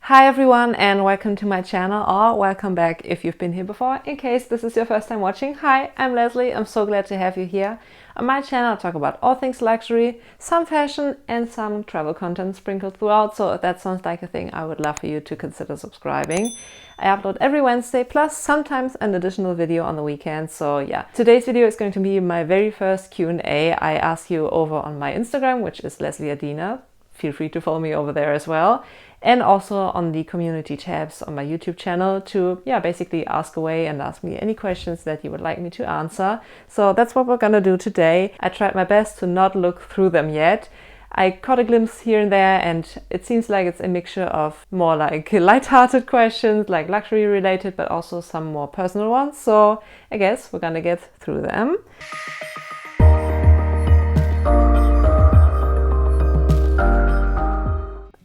Hi everyone and welcome to my channel, or welcome back if you've been here before. In case this is your first time watching, hi, I'm Leslie. I'm so glad to have you here. On my channel I talk about all things luxury, some fashion and some travel content sprinkled throughout, so if that sounds like a thing, I would love for you to consider subscribing. I upload every Wednesday, plus sometimes an additional video on the weekend. So yeah, today's video is going to be my very first Q&A. I asked you over on my Instagram, which is Leslie Adina. Feel free to follow me over there as well. And also on the community tabs on my YouTube channel to basically ask away and ask me any questions that you would like me to answer. So that's what we're gonna do today. I tried my best to not look through them yet. I caught a glimpse here and there, and it seems like it's a mixture of more like light-hearted questions, like luxury related, but also some more personal ones. So I guess we're gonna get through them.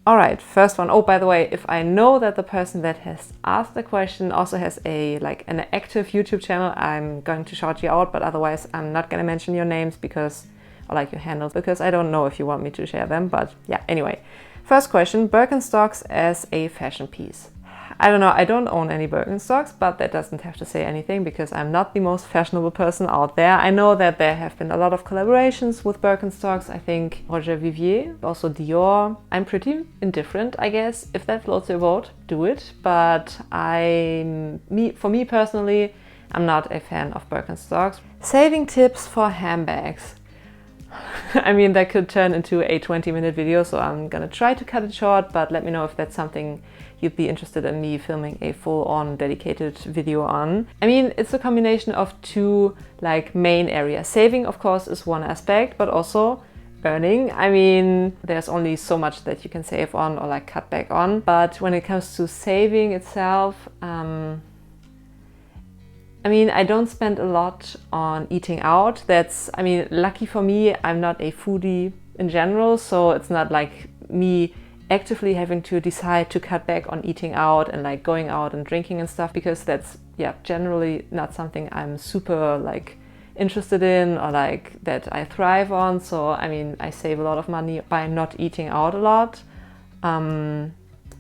Alright, first one. Oh, by the way, if I know that the person that has asked the question also has an active YouTube channel, I'm going to shout you out, but otherwise I'm not going to mention your names because, or like your handles, because I don't know if you want me to share them. But yeah, anyway. First question, Birkenstocks as a fashion piece. I don't know, I don't own any Birkenstocks, but that doesn't have to say anything because I'm not the most fashionable person out there. I know that there have been a lot of collaborations with Birkenstocks. I think Roger Vivier, also Dior. I'm pretty indifferent, I guess. If that floats your boat, do it. But for me personally, I'm not a fan of Birkenstocks. Saving tips for handbags. I mean, that could turn into a 20-minute video, so I'm gonna try to cut it short, but let me know if that's something you'd be interested in me filming a full-on dedicated video on. I mean, it's a combination of two main areas. Saving, of course, is one aspect, but also earning. I mean, there's only so much that you can save on or cut back on. But when it comes to saving itself, I mean, I don't spend a lot on eating out. Lucky for me, I'm not a foodie in general, so it's not like me actively having to decide to cut back on eating out and going out and drinking and stuff, because that's generally not something I'm super interested in or that I thrive on. So I mean, I save a lot of money by not eating out a lot.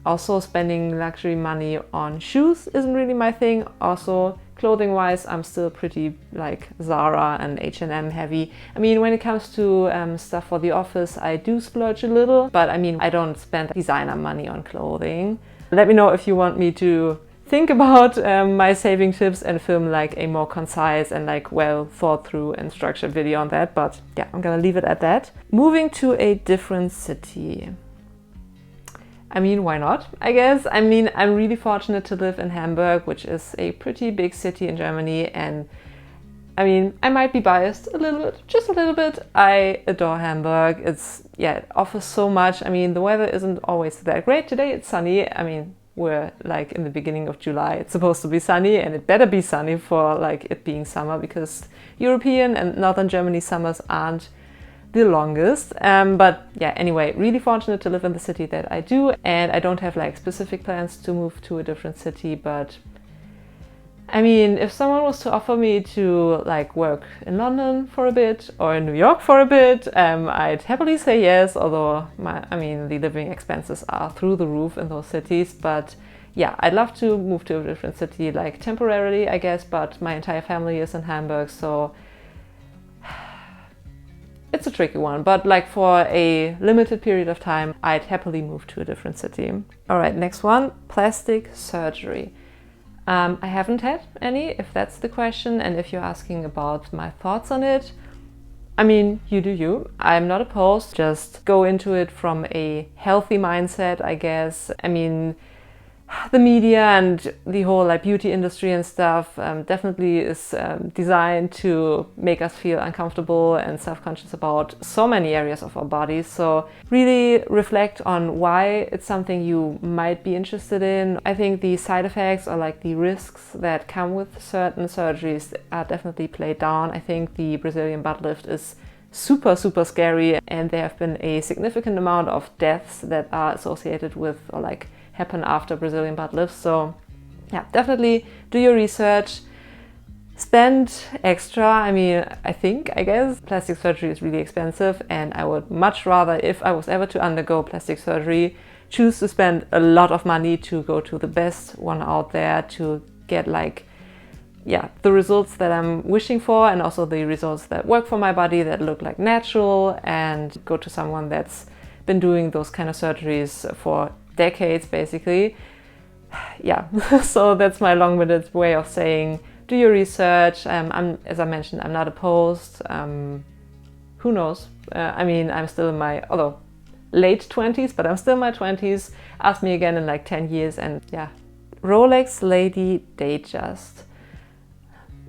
Also, spending luxury money on shoes isn't really my thing. Also, clothing wise, I'm still pretty Zara and H&M heavy. I mean, when it comes to stuff for the office, I do splurge a little, but I mean, I don't spend designer money on clothing. Let me know if you want me to think about my saving tips and film a more concise and well thought through and structured video on that. But yeah, I'm gonna leave it at that. Moving to a different city. I mean, why not, I guess? I mean, I'm really fortunate to live in Hamburg, which is a pretty big city in Germany. And I mean, I might be biased a little bit, just a little bit. I adore Hamburg. It offers so much. I mean, the weather isn't always that great. Today it's sunny. I mean, we're in the beginning of July. It's supposed to be sunny, and it better be sunny for it being summer, because European and Northern Germany summers aren't the longest. But yeah, anyway, really fortunate to live in the city that I do, and I don't have specific plans to move to a different city. But I mean, if someone was to offer me to work in London for a bit or in New York for a bit, I'd happily say yes, although the living expenses are through the roof in those cities. But yeah, I'd love to move to a different city temporarily, I guess, but my entire family is in Hamburg, so it's a tricky one, but for a limited period of time, I'd happily move to a different city. All right, next one, plastic surgery. I haven't had any, if that's the question, and if you're asking about my thoughts on it, I mean, you do you. I'm not opposed. Just go into it from a healthy mindset, I guess. I mean, the media and the whole beauty industry and stuff definitely is designed to make us feel uncomfortable and self-conscious about so many areas of our bodies. So really reflect on why it's something you might be interested in. I think the side effects or the risks that come with certain surgeries are definitely played down. I think the Brazilian butt lift is super, super scary, and there have been a significant amount of deaths that are associated with happen after Brazilian butt lifts. So yeah, definitely do your research, spend extra. I mean, I guess plastic surgery is really expensive, and I would much rather, if I was ever to undergo plastic surgery, choose to spend a lot of money to go to the best one out there to get like, yeah, the results that I'm wishing for, and also the results that work for my body, that look like natural, and go to someone that's been doing those kind of surgeries for decades basically. Yeah, so that's my long-winded way of saying do your research. As I mentioned, I'm not opposed. Who knows? I mean, I'm still in my, although late 20s, but I'm still in my 20s. Ask me again in like 10 years and yeah. Rolex Lady Datejust.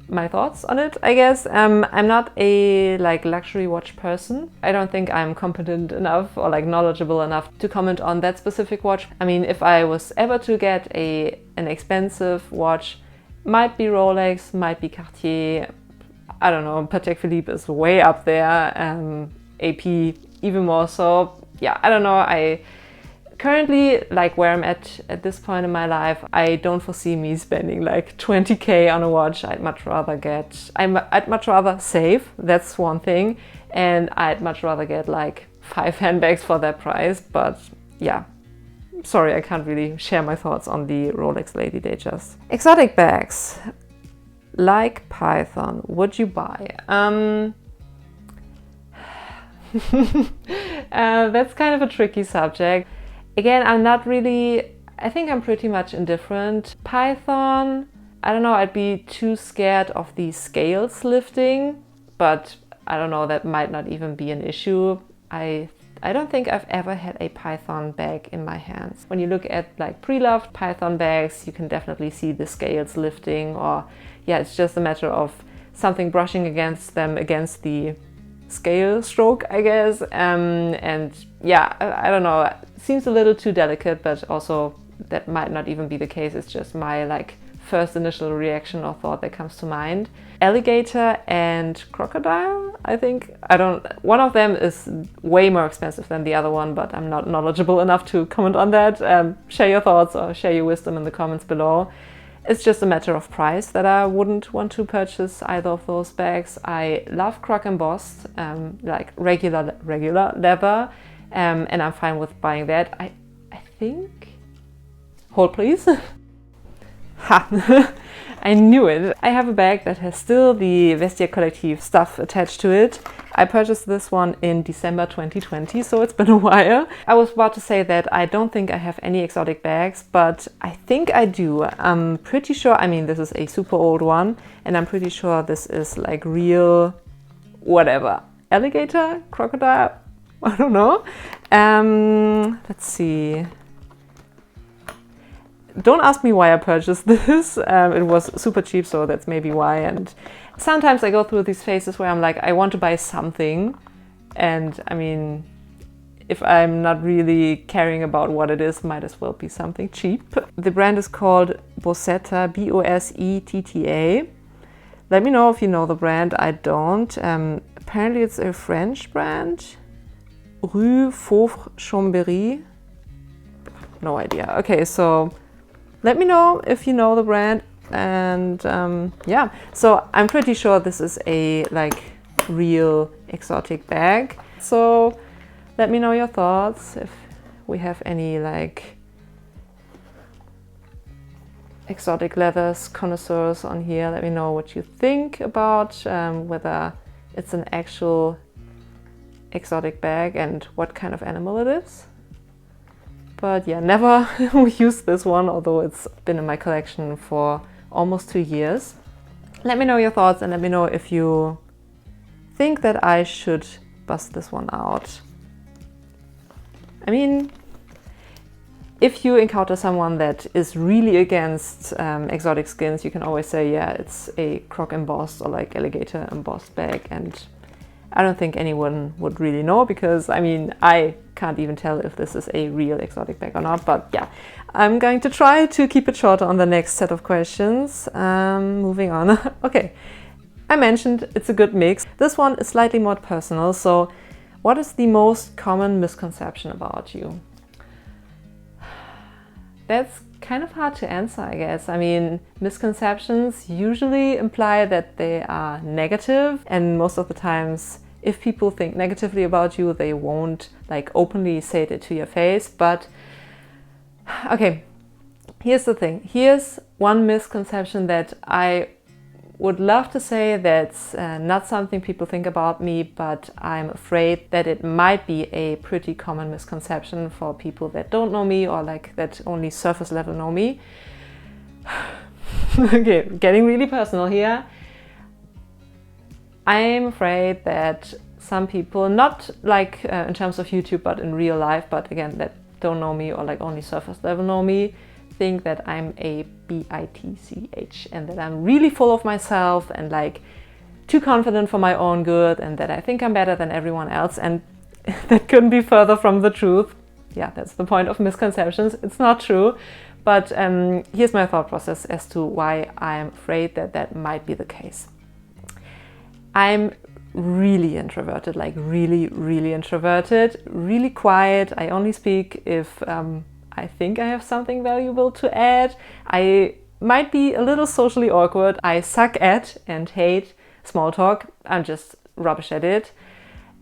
My thoughts on it, I guess. I'm not a like luxury watch person. I don't think I'm competent enough or like knowledgeable enough to comment on that specific watch. I mean, if I was ever to get an expensive watch, might be Rolex, might be Cartier. I don't know, Patek Philippe is way up there. AP even more so. Yeah, I don't know. I currently, like where I'm at this point in my life, I don't foresee me spending like 20k on a watch. I'd much rather save, that's one thing, and I'd much rather get like 5 handbags for that price. But yeah, sorry, I can't really share my thoughts on the Rolex Lady Datejust. Exotic bags, like Python, would you buy? That's kind of a tricky subject. Again, I think I'm pretty much indifferent. Python, I don't know, I'd be too scared of the scales lifting, but I don't know, that might not even be an issue. I don't think I've ever had a Python bag in my hands. When you look at like pre-loved Python bags, you can definitely see the scales lifting, or yeah, it's just a matter of something brushing against them, against the scale stroke, I guess. And yeah, I don't know, it seems a little too delicate, but also that might not even be the case. It's just my like first initial reaction or thought that comes to mind. Alligator and crocodile, I think. One of them is way more expensive than the other one, but I'm not knowledgeable enough to comment on that. Share your thoughts or share your wisdom in the comments below. It's just a matter of price that I wouldn't want to purchase either of those bags. I love croc embossed, like regular leather, and I'm fine with buying that. I think... Hold please. Ha! I knew it. I have a bag that has still the Vestiaire Collective stuff attached to it. I purchased this one in December 2020, so it's been a while. I was about to say that I don't think I have any exotic bags, but I think I do. I'm pretty sure, I mean, this is a super old one, and I'm pretty sure this is like real, whatever. Alligator? Crocodile? I don't know. Let's see. Don't ask me why I purchased this. It was super cheap, so that's maybe why. And sometimes I go through these phases where I'm like, I want to buy something. And I mean, if I'm not really caring about what it is, might as well be something cheap. The brand is called Bossetta, B-O-S-E-T-T-A. Let me know if you know the brand. I don't. Apparently it's a French brand. Rue Fauve-Chambéry. No idea. Okay, so let me know if you know the brand. And yeah, so I'm pretty sure this is a like real exotic bag. So let me know your thoughts. If we have any like exotic leathers connoisseurs on here, let me know what you think about whether it's an actual exotic bag and what kind of animal it is. But yeah, never used this one, although it's been in my collection for almost 2 years. Let me know your thoughts and let me know if you think that I should bust this one out. I mean, if you encounter someone that is really against exotic skins, you can always say, yeah, it's a croc embossed or like alligator embossed bag, and I don't think anyone would really know, because I mean, I can't even tell if this is a real exotic bag or not. But yeah, I'm going to try to keep it shorter on the next set of questions. Moving on. Okay, I mentioned it's a good mix. This one is slightly more personal. So what is the most common misconception about you? That's kind of hard to answer, I guess. I mean, misconceptions usually imply that they are negative, and most of the times if people think negatively about you, they won't like openly say it to your face. But Okay, here's the thing. Here's one misconception that I would love to say that's not something people think about me, but I'm afraid that it might be a pretty common misconception for people that don't know me or like that only surface level know me. Okay, getting really personal here. I'm afraid that some people, not like in terms of YouTube, but in real life, but again, that don't know me or like only surface level know me, think that I'm a bitch and that I'm really full of myself and like too confident for my own good and that I think I'm better than everyone else, and that couldn't be further from the truth. Yeah, that's the point of misconceptions. It's not true. But here's my thought process as to why I'm afraid that that might be the case. I'm really introverted, like really, really introverted, really quiet. I only speak if I think I have something valuable to add. I might be a little socially awkward. I suck at and hate small talk. I'm just rubbish at it.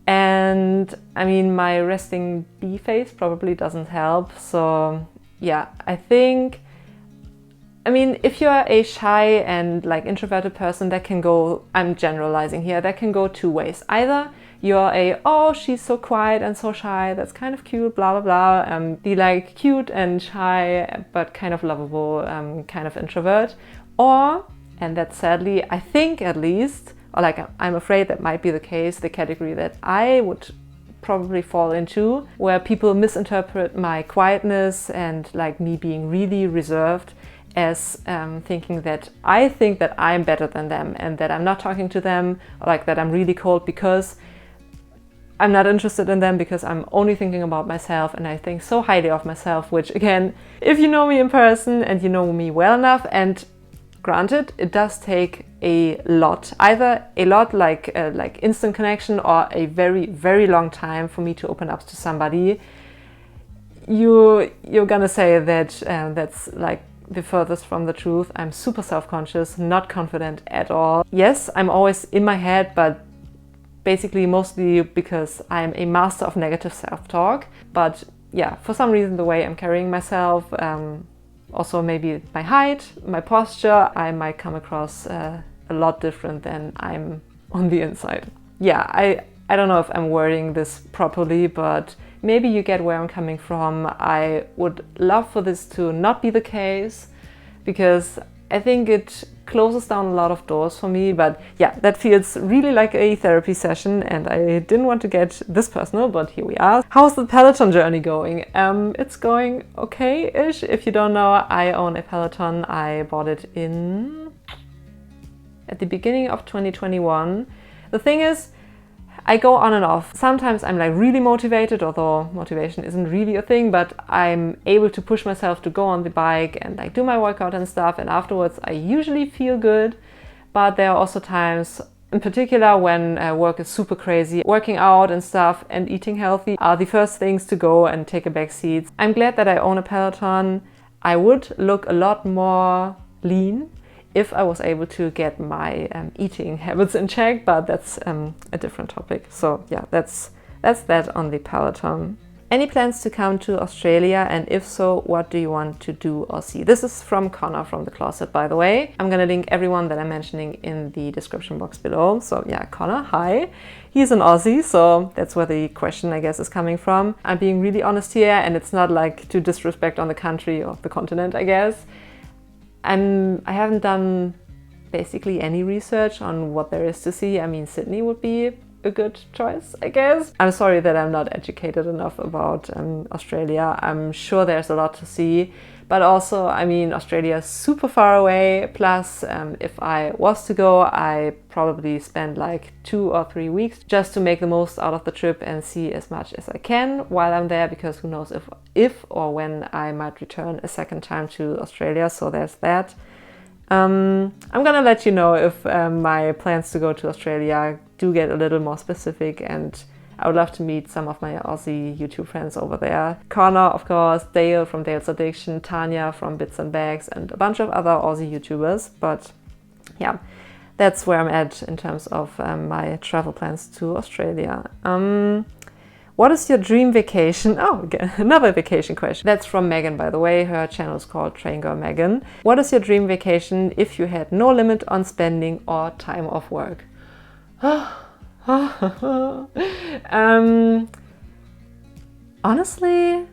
And I mean, my resting bee face probably doesn't help. So yeah, I think, I mean, if you're a shy and like introverted person, that can go, I'm generalizing here, that can go two ways. Either you're a, oh, she's so quiet and so shy, that's kind of cute, blah, blah, blah. The like cute and shy, but kind of lovable kind of introvert. Or, and that's sadly, I think at least, or like I'm afraid that might be the case, the category that I would probably fall into, where people misinterpret my quietness and like me being really reserved as thinking that I think that I'm better than them and that I'm not talking to them, or like that I'm really cold because I'm not interested in them, because I'm only thinking about myself and I think so highly of myself, which again, if you know me in person and you know me well enough, and granted, it does take a lot, either a lot like instant connection or a very, very long time for me to open up to somebody, you're gonna say that that's like the furthest from the truth. I'm super self-conscious, not confident at all. Yes, I'm always in my head, but basically mostly because I'm a master of negative self-talk. But yeah, for some reason, the way I'm carrying myself, also maybe my height, my posture, I might come across a lot different than I'm on the inside. Yeah, I don't know if I'm wording this properly, but maybe you get where I'm coming from. I would love for this to not be the case, because I think it closes down a lot of doors for me. But yeah, that feels really like a therapy session, and I didn't want to get this personal, but here we are. How's the Peloton journey going? It's going okay-ish. If you don't know, I own a Peloton. I bought it at the beginning of 2021. The thing is, I go on and off. Sometimes I'm like really motivated, although motivation isn't really a thing, but I'm able to push myself to go on the bike and like do my workout and stuff, and afterwards I usually feel good. But there are also times, in particular when work is super crazy, working out and stuff and eating healthy are the first things to go and take a back seat. I'm glad that I own a Peloton. I would look a lot more lean if I was able to get my eating habits in check, but that's a different topic. So yeah, that's that on the Peloton. Any plans to come to Australia, and if so, what do you want to do or see? This is from Connor from the closet, by the way. I'm gonna link everyone that I'm mentioning in the description box below. So yeah, Connor, hi. He's an Aussie, so that's where the question, I guess, is coming from. I'm being really honest here, and it's not like to disrespect on the country or the continent, I guess. I haven't done basically any research on what there is to see. I mean, Sydney would be a good choice, I guess. I'm sorry that I'm not educated enough about Australia. I'm sure there's a lot to see, but also, I mean, Australia is super far away. Plus, if I was to go, I probably spend like 2 or 3 weeks just to make the most out of the trip and see as much as I can while I'm there, because who knows if or when I might return a second time to Australia. So there's that. I'm gonna let you know if my plans to go to Australia do get a little more specific, and I would love to meet some of my Aussie YouTube friends over there. Connor, of course, Dale from Dale's Addiction, Tanya from Bits and Bags, and a bunch of other Aussie YouTubers. But yeah, that's where I'm at in terms of my travel plans to Australia. What is your dream vacation? Oh, again, another vacation question. That's from Megan, by the way. Her channel is called Train Girl Megan. What is your dream vacation if you had no limit on spending or time off work? Honestly,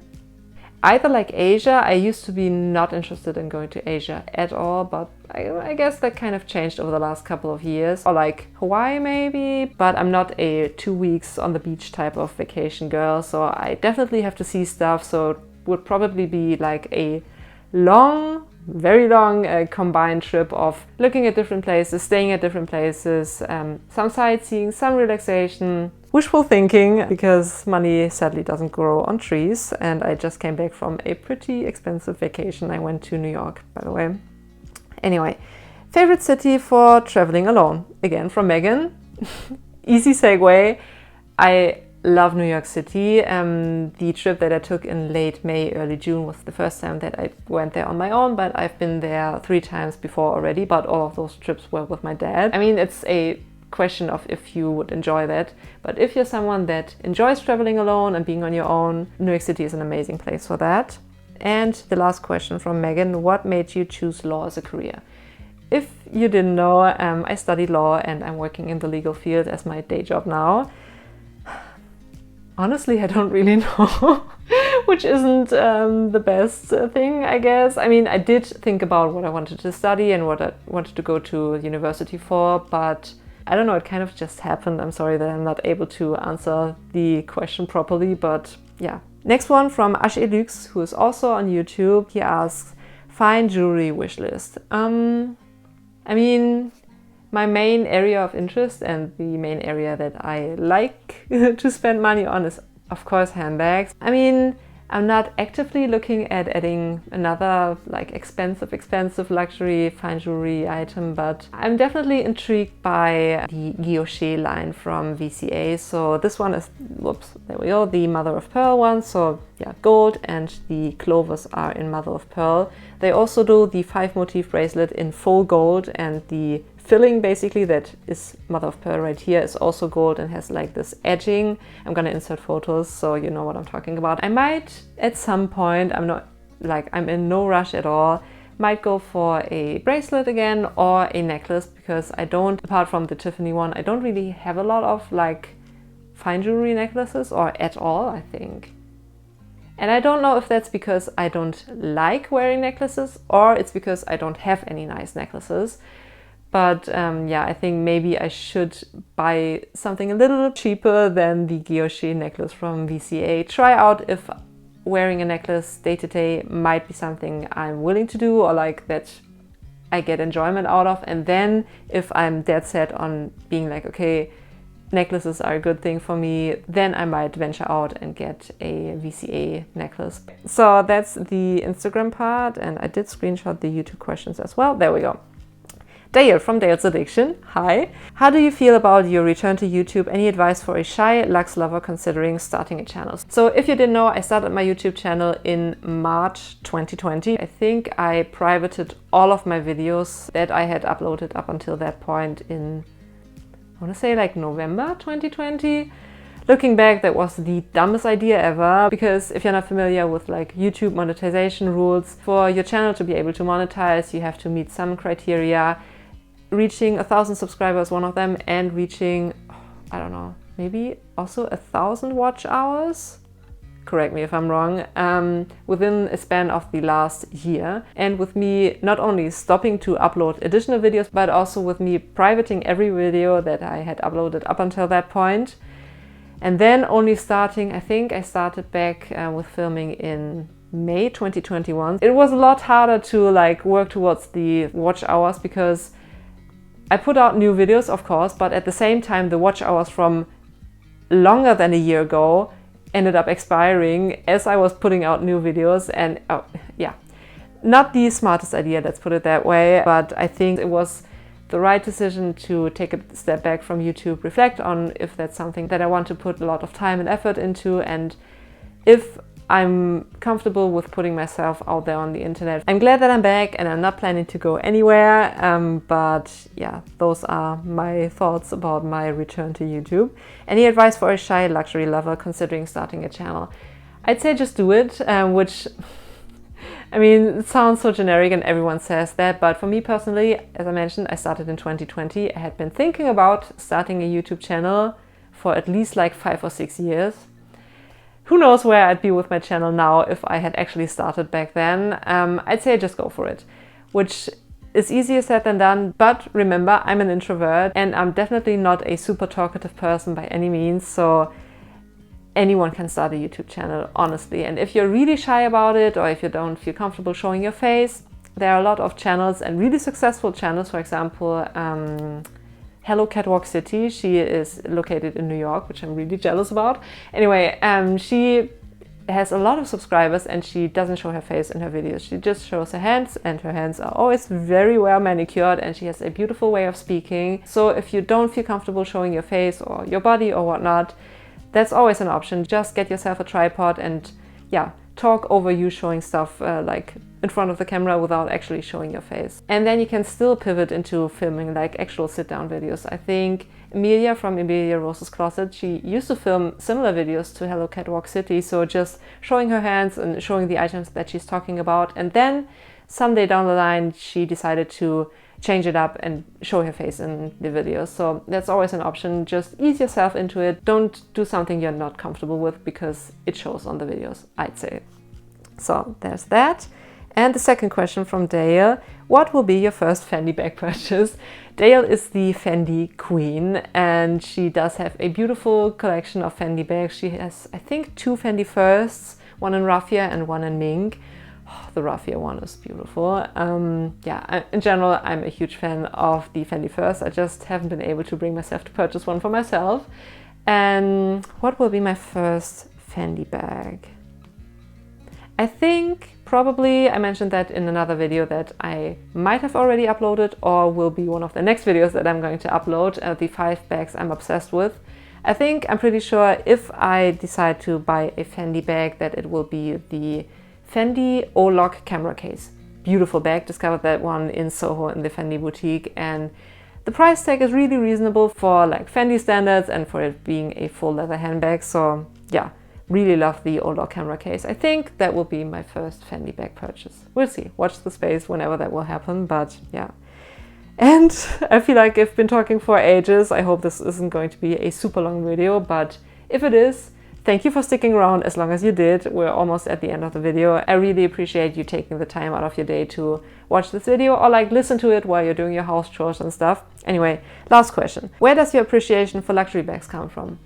either like Asia. I used to be not interested in going to Asia at all, but I guess that kind of changed over the last couple of years. Or like Hawaii maybe, but I'm not a 2 weeks on the beach type of vacation girl, so I definitely have to see stuff. So it would probably be like a long, very long combined trip of looking at different places, staying at different places, some sightseeing, some relaxation. Wishful thinking, because money sadly doesn't grow on trees, and I just came back from a pretty expensive vacation. I went to New York, by the way. Anyway, favorite city for traveling alone? Again, from Megan. Easy segue. I love New York City. The trip that I took in late May, early June was the first time that I went there on my own, but I've been there 3 times before already, but all of those trips were with my dad. I mean, it's a question of if you would enjoy that, but if you're someone that enjoys traveling alone and being on your own, New York City is an amazing place for that. And the last question from Megan: what made you choose law as a career? If you didn't know, I studied law and I'm working in the legal field as my day job now. Honestly, I don't really know, which isn't the best thing, I guess. I mean, I did think about what I wanted to study and what I wanted to go to university for, but I don't know, it kind of just happened. I'm sorry that I'm not able to answer the question properly, but yeah. Next one from Luxe, who is also on YouTube. He asks, fine jewelry wishlist. I mean, my main area of interest and the main area that I like to spend money on is, of course, handbags. I mean, I'm not actively looking at adding another like expensive luxury fine jewelry item, but I'm definitely intrigued by the guilloche line from VCA. So this one is, whoops, there we go, the mother of pearl one. So yeah, gold, and the clovers are in mother of pearl. They also do the 5 motif bracelet in full gold, and the filling basically that is mother of pearl right here is also gold and has like this edging. I'm gonna insert photos so you know what I'm talking about. I might at some point, I'm in no rush at all, might go for a bracelet again or a necklace, because I don't, apart from the Tiffany one, I don't really have a lot of like fine jewelry necklaces, or at all, I think. And I don't know if that's because I don't like wearing necklaces or it's because I don't have any nice necklaces. But yeah, I think maybe I should buy something a little cheaper than the guilloche necklace from VCA. Try out if wearing a necklace day to day might be something I'm willing to do, or like that I get enjoyment out of. And then if I'm dead set on being like, okay, necklaces are a good thing for me, then I might venture out and get a VCA necklace. So that's the Instagram part, and I did screenshot the YouTube questions as well. There we go. Dale from Dale's Addiction. Hi. How do you feel about your return to YouTube? Any advice for a shy luxe lover considering starting a channel? So if you didn't know, I started my YouTube channel in March 2020. I think I privated all of my videos that I had uploaded up until that point in, I want to say like November 2020. Looking back, that was the dumbest idea ever, because if you're not familiar with like YouTube monetization rules, for your channel to be able to monetize, you have to meet some criteria. Reaching 1,000 subscribers, one of them, and reaching, I don't know, maybe also 1,000 watch hours? Correct me if I'm wrong, within a span of the last year. And with me not only stopping to upload additional videos, but also with me privating every video that I had uploaded up until that point. And then only starting, I think I started back with filming in May 2021. It was a lot harder to like work towards the watch hours, because I put out new videos, of course, but at the same time the watch hours from longer than a year ago ended up expiring as I was putting out new videos. And yeah, not the smartest idea, let's put it that way, but I think it was the right decision to take a step back from YouTube, reflect on if that's something that I want to put a lot of time and effort into, and if I'm comfortable with putting myself out there on the internet. I'm glad that I'm back and I'm not planning to go anywhere, but yeah, those are my thoughts about my return to YouTube. Any advice for a shy luxury lover considering starting a channel? I'd say just do it, which, I mean, it sounds so generic and everyone says that, but for me personally, as I mentioned, I started in 2020. I had been thinking about starting a YouTube channel for at least like 5 or 6 years. Who knows where I'd be with my channel now if I had actually started back then. I'd say just go for it, which is easier said than done. But remember, I'm an introvert and I'm definitely not a super talkative person by any means. So anyone can start a YouTube channel, honestly. And if you're really shy about it, or if you don't feel comfortable showing your face, there are a lot of channels and really successful channels. For example, Hello Catwalk City. She is located in New York, which I'm really jealous about. Anyway, she has a lot of subscribers and she doesn't show her face in her videos. She just shows her hands, and her hands are always very well manicured, and she has a beautiful way of speaking. So if you don't feel comfortable showing your face or your body or whatnot, that's always an option. Just get yourself a tripod and yeah, talk over you showing stuff like in front of the camera without actually showing your face. And then you can still pivot into filming like actual sit-down videos. I think Emilia from Emilia Rose's Closet, she used to film similar videos to Hello Catwalk City, so just showing her hands and showing the items that she's talking about. And then someday down the line, she decided to change it up and show her face in the videos. So that's always an option. Just ease yourself into it. Don't do something you're not comfortable with, because it shows on the videos, I'd say. So there's that. And the second question from Dale: what will be your first Fendi bag purchase? Dale is the Fendi queen, and she does have a beautiful collection of Fendi bags. She has, I think, 2 Fendi firsts, one in raffia and one in mink. Oh, the raffia one is beautiful. Yeah, in general, I'm a huge fan of the Fendi first. I just haven't been able to bring myself to purchase one for myself. And what will be my first Fendi bag? I think probably, I mentioned that in another video that I might have already uploaded or will be one of the next videos that I'm going to upload, the 5 bags I'm obsessed with. I think, I'm pretty sure, if I decide to buy a Fendi bag, that it will be the Fendi O-Lock camera case. Beautiful bag, discovered that one in Soho in the Fendi boutique, and the price tag is really reasonable for like Fendi standards and for it being a full leather handbag. So yeah, really love the O-Lock camera case. I think that will be my first Fendi bag purchase. We'll see, watch the space whenever that will happen, but yeah. And I feel like I've been talking for ages. I hope this isn't going to be a super long video, but if it is, thank you for sticking around as long as you did. We're almost at the end of the video. I really appreciate you taking the time out of your day to watch this video or like listen to it while you're doing your house chores and stuff. Anyway, last question. Where does your appreciation for luxury bags come from?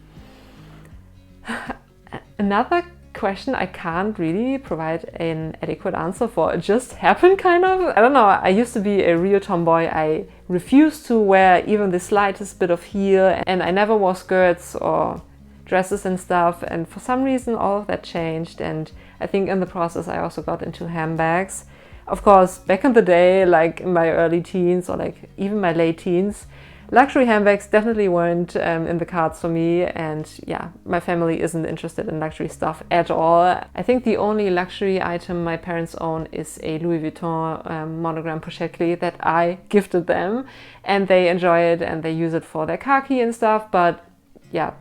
Another question I can't really provide an adequate answer for. It just happened, kind of. I don't know. I used to be a real tomboy. I refused to wear even the slightest bit of heel, and I never wore skirts or dresses and stuff, and for some reason all of that changed, and I think in the process I also got into handbags. Of course, back in the day, like in my early teens or like even my late teens, luxury handbags definitely weren't in the cards for me, and yeah, my family isn't interested in luxury stuff at all. I think the only luxury item my parents own is a Louis Vuitton monogram pochette clé that I gifted them, and they enjoy it and they use it for their car key and stuff, but yeah,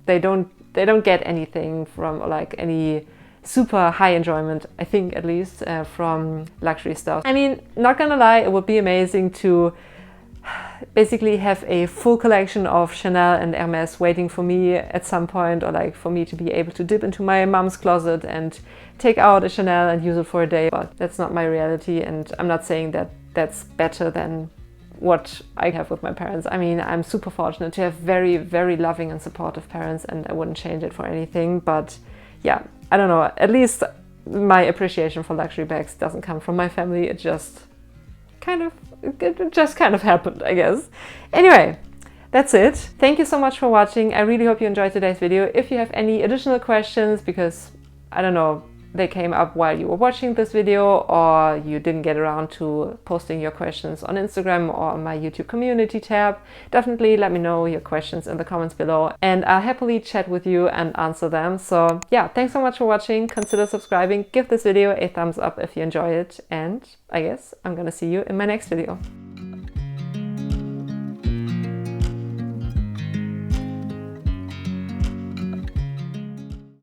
they don't get anything from like any super high enjoyment, I think, at least from luxury stuff. I mean, not gonna lie, it would be amazing to basically have a full collection of Chanel and Hermes waiting for me at some point, or like for me to be able to dip into my mom's closet and take out a Chanel and use it for a day, but that's not my reality, and I'm not saying that that's better than what I have with my parents. I mean, I'm super fortunate to have very, very loving and supportive parents, and I wouldn't change it for anything. But yeah, I don't know, at least my appreciation for luxury bags doesn't come from my family. It just kind of happened, I guess. Anyway, that's it. Thank you so much for watching. I really hope you enjoyed today's video. If you have any additional questions, because I don't know, they came up while you were watching this video, or you didn't get around to posting your questions on Instagram or on my YouTube community tab, definitely let me know your questions in the comments below, and I'll happily chat with you and answer them. So yeah, thanks so much for watching. Consider subscribing, give this video a thumbs up if you enjoy it, and I guess I'm gonna see you in my next video.